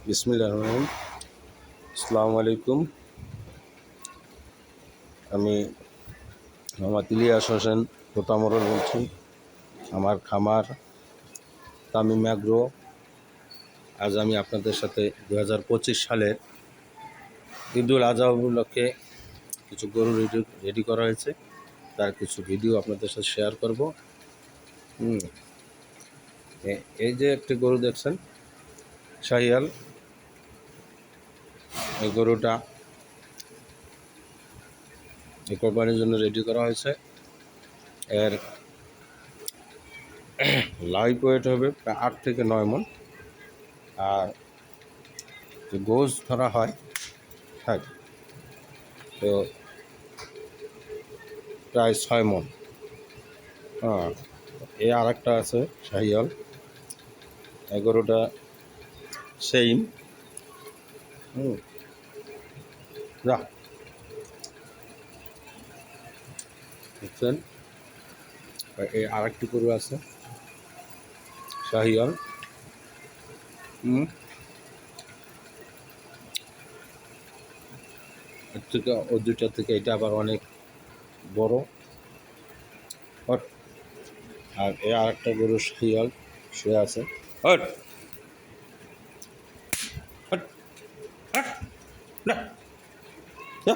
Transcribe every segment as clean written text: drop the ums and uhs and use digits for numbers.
বিসমিল্লাহির রহমানির রহিম। আসসালামু আলাইকুম। আমি মোহাম্মদ ইলিয়াস হোসেন তোতামরল বলছি। আমার খামার তামিম অ্যাগ্রো। আজ আমি আপনাদের সাথে 2025 সালের ঈদুল আজহা উপলক্ষে কিছু গরু রেডি করা হয়েছে, তার কিছু ভিডিও আপনাদের সাথে শেয়ার করব। এই যে একটি গরু দেখছেন, শাহিয়াল। এই গরুটা এই কোরবানির জন্য রেডি করা হয়েছে। এর লাইভ ওয়েট হবে প্রায় 8 থেকে 9 মণ। আর যে গোস ধরা হয়, হ্যাঁ, তো প্রায় 6 মণ। হ্যাঁ, এই আর একটা আছে শাহিয়াল। এই গরুটা সেইম। যা বুঝছেন, এই আর একটি গরু আছে শাহিয়াল। এর থেকে ওই দুইটার থেকে এটা আবার অনেক বড়। আর এই আর একটা গরু শাহিয়াল শুয়ে আছে। হট হট হট না যা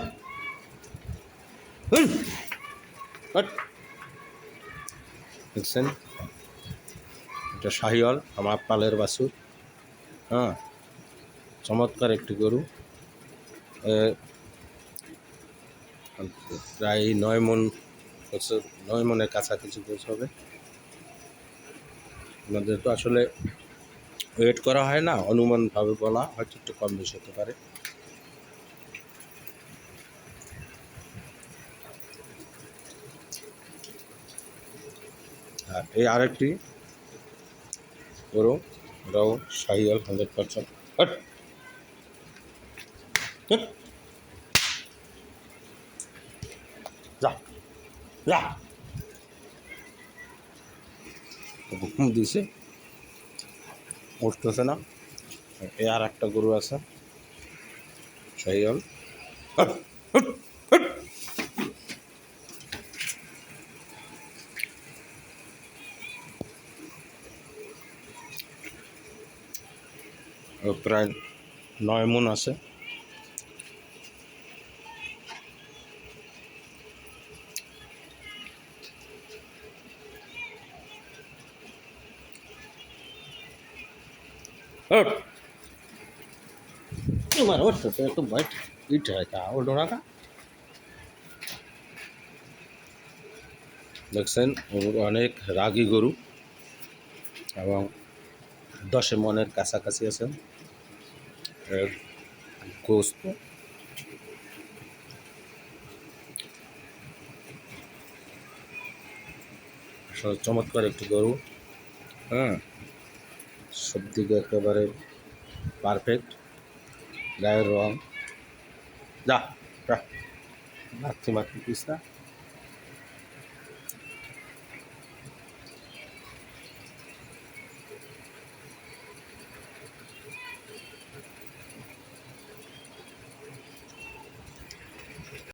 হট। দেখছেন, এটা শাহিয়াল, আমার পালের বাছুর। হ্যাঁ, চমৎকার একটি গরু। প্রায় 9 মণ, 9 মণের কাছাকাছি গোছ হবে। আমাদের তো আসলে ওয়েট করা হয় না, অনুমানভাবে বলা, হয়তো একটু কম বেশি হতে পারে। আর এই আরেকটি গরু, এটাও শাহিয়াল 100%। যা যা ঘুম দিছে, উঠতেছে না। এই আর একটা গরু আছে শাহিয়াল। প্রায় 9 মণ আছে। तुम्हारा उठते तो बैठ इट है का उठोना का। দেখছেন, অনেক রাগী গরু এবং 10 মণের কাছাকাছি আছে এর গোস্ত। আসলে চমৎকার একটি গরু। হ্যাঁ, সব দিকে একেবারে পারফেক্ট। গায়ের রং, যা মাতৃ পিস না।